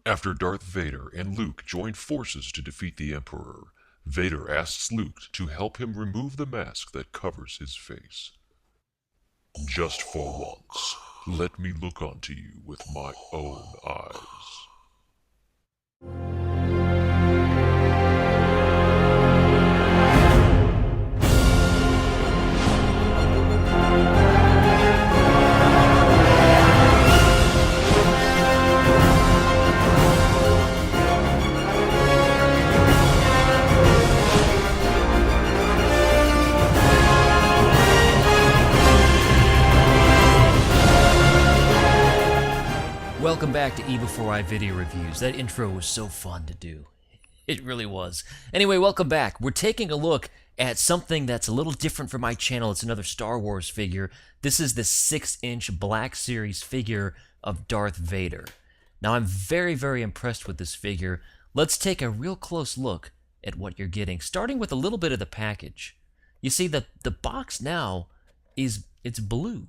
After Darth Vader and Luke join forces to defeat the Emperor, Vader asks Luke to help him remove the mask that covers his face. Just for once, let me look onto you with my own eyes. Welcome back to eBEFOREi video reviews. That intro was so fun to do. It really was. Anyway, welcome back. We're taking a look at something that's a little different from my channel. It's another Star Wars figure. This is the 6-inch Black Series figure of Darth Vader. Now, I'm very, very impressed with this figure. Let's take a real close look at what you're getting, starting with a little bit of the package. You see, the box now it's blue.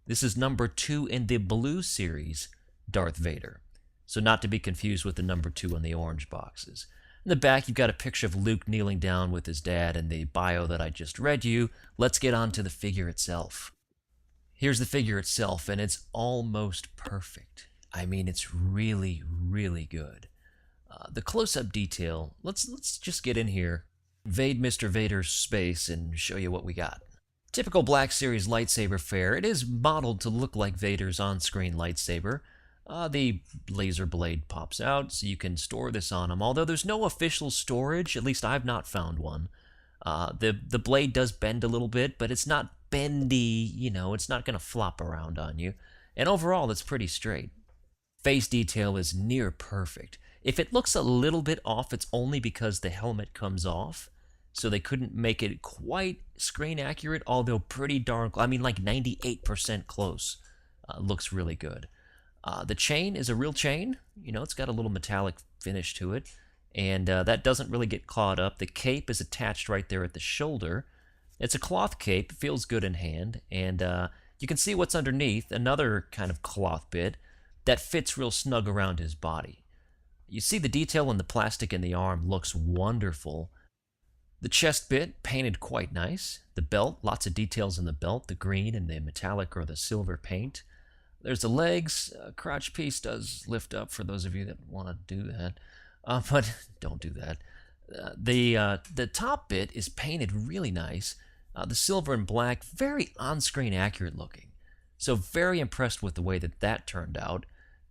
This is number 2 in the blue series Darth Vader. So not to be confused with the number 2 on the orange boxes. In the back, you've got a picture of Luke kneeling down with his dad and the bio that I just read you. Let's get on to the figure itself. Here's the figure itself, and it's almost perfect. I mean, it's really, really good. The close-up detail, let's just get in here, invade Mr. Vader's space, and show you what we got. Typical Black Series lightsaber fare. It is modeled to look like Vader's on-screen lightsaber. The laser blade pops out, so you can store this on him. Although there's no official storage, at least I've not found one. The blade does bend a little bit, but it's not bendy, you know, it's not going to flop around on you. And overall, it's pretty straight. Face detail is near perfect. If it looks a little bit off, it's only because the helmet comes off. So they couldn't make it quite screen accurate, although pretty darn close. I mean, like 98% close. Looks really good. The chain is a real chain. You know, it's got a little metallic finish to it. And that doesn't really get clawed up. The cape is attached right there at the shoulder. It's a cloth cape. It feels good in hand. And you can see what's underneath, another kind of cloth bit that fits real snug around his body. You see the detail in the plastic in the arm looks wonderful. The chest bit, painted quite nice. The belt, lots of details in the belt, the green and the metallic or the silver paint. There's the legs. Crotch piece does lift up for those of you that want to do that. But don't do that. The top bit is painted really nice. The silver and black, very on-screen accurate looking. So very impressed with the way that turned out.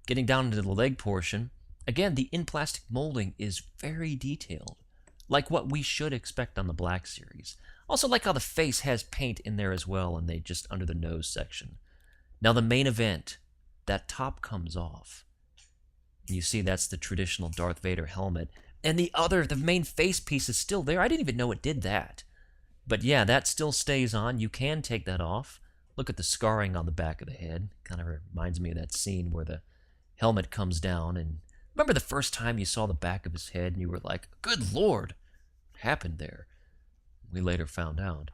Getting down into the leg portion, again, the in-plastic molding is very detailed. Like what we should expect on the Black Series. Also like how the face has paint in there as well, and they just under the nose section. Now the main event, that top comes off. And you see that's the traditional Darth Vader helmet. And the main face piece is still there. I didn't even know it did that. But yeah, that still stays on. You can take that off. Look at the scarring on the back of the head. Kind of reminds me of that scene where the helmet comes down. And remember the first time you saw the back of his head and you were like, good Lord, what happened there? We later found out.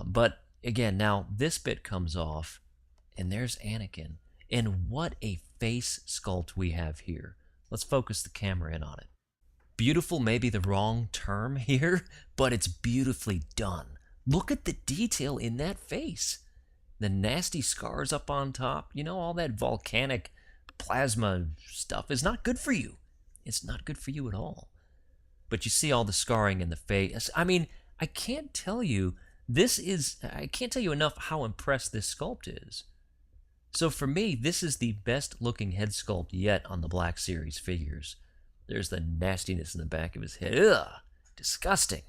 But again, now this bit comes off. And there's Anakin. And what a face sculpt we have here. Let's focus the camera in on it. Beautiful may be the wrong term here, but it's beautifully done. Look at the detail in that face. The nasty scars up on top, you know, all that volcanic plasma stuff is not good for you. It's not good for you at all. But you see all the scarring in the face. I mean, I can't tell you enough how impressed this sculpt is. So for me, this is the best looking head sculpt yet on the Black Series figures. There's the nastiness in the back of his head. Ugh, disgusting.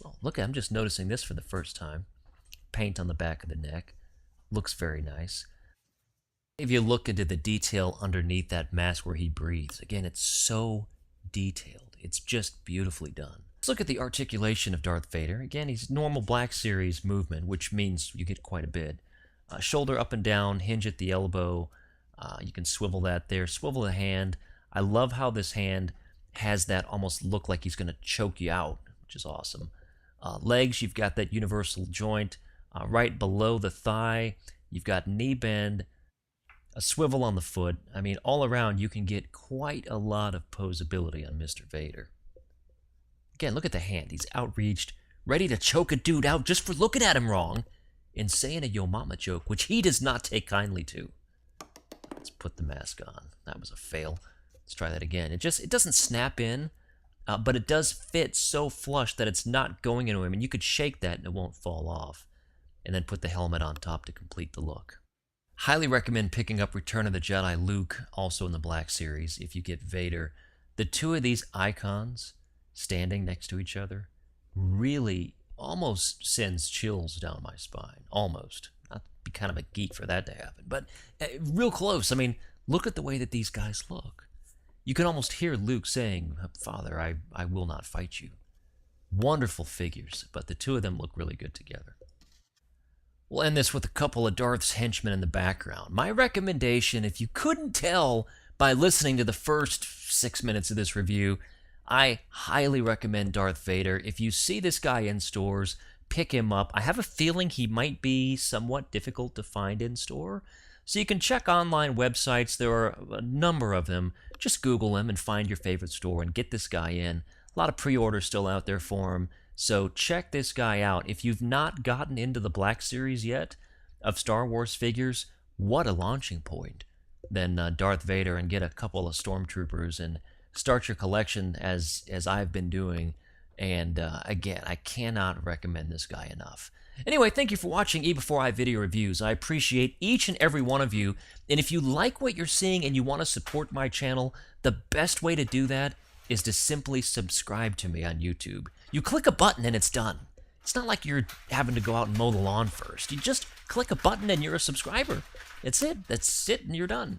Well, look, I'm just noticing this for the first time. Paint on the back of the neck. Looks very nice. If you look into the detail underneath that mask where he breathes, again, it's so detailed. It's just beautifully done. Let's look at the articulation of Darth Vader. Again, he's normal Black Series movement, which means you get quite a bit. Shoulder up and down, hinge at the elbow. You can swivel that there. Swivel the hand. I love how this hand has that almost look like he's going to choke you out, which is awesome. Legs, you've got that universal joint right below the thigh. You've got knee bend. a swivel on the foot. I mean, all around, you can get quite a lot of posability on Mr. Vader. Again, look at the hand. He's outreached, ready to choke a dude out just for looking at him wrong and saying a yo mama joke, which he does not take kindly to. Let's put the mask on. That was a fail. Let's try that again. It doesn't snap in, but it does fit so flush that it's not going into him, and you could shake that and it won't fall off. And then put the helmet on top to complete the look. Highly recommend picking up Return of the Jedi Luke, also in the Black Series, if you get Vader. The two of these icons standing next to each other really almost sends chills down my spine. Almost. Not be kind of a geek for that to happen, but real close. I mean, look at the way that these guys look. You can almost hear Luke saying, "Father, I will not fight you." Wonderful figures, but the two of them look really good together. We'll end this with a couple of Darth's henchmen in the background. My recommendation, if you couldn't tell by listening to the first 6 minutes of this review, I highly recommend Darth Vader. If you see this guy in stores, pick him up. I have a feeling he might be somewhat difficult to find in store. So you can check online websites. There are a number of them. Just Google him and find your favorite store and get this guy in. A lot of pre-orders still out there for him. So check this guy out. If you've not gotten into the Black Series yet of Star Wars figures, what a launching point. Then Darth Vader, and get a couple of Stormtroopers and start your collection as I've been doing. And again, I cannot recommend this guy enough. Anyway, thank you for watching eBEFOREi video reviews. I appreciate each and every one of you. And if you like what you're seeing and you want to support my channel, the best way to do that is to simply subscribe to me on YouTube. You click a button and it's done. It's not like you're having to go out and mow the lawn first. You just click a button and you're a subscriber. That's it. That's it, and you're done.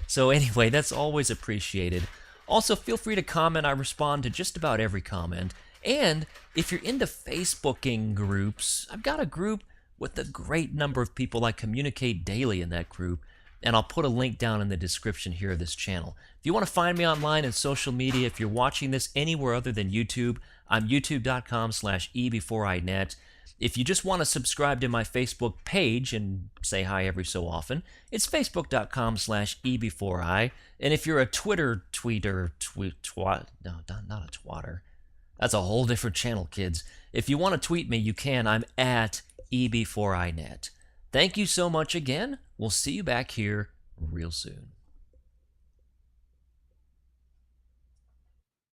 So anyway, that's always appreciated. Also, feel free to comment. I respond to just about every comment. And if you're into Facebooking groups, I've got a group with a great number of people. I communicate daily in that group, and I'll put a link down in the description here of this channel. If you want to find me online and social media, if you're watching this anywhere other than YouTube, I'm youtube.com/eBEFOREiNet. If you just want to subscribe to my Facebook page and say hi every so often, it's facebook.com/eBEFOREi. And if you're a Twitter tweeter, no, not a twatter. That's a whole different channel, kids. If you want to tweet me, you can. I'm at eBEFOREiNet. Thank you so much again. We'll see you back here real soon.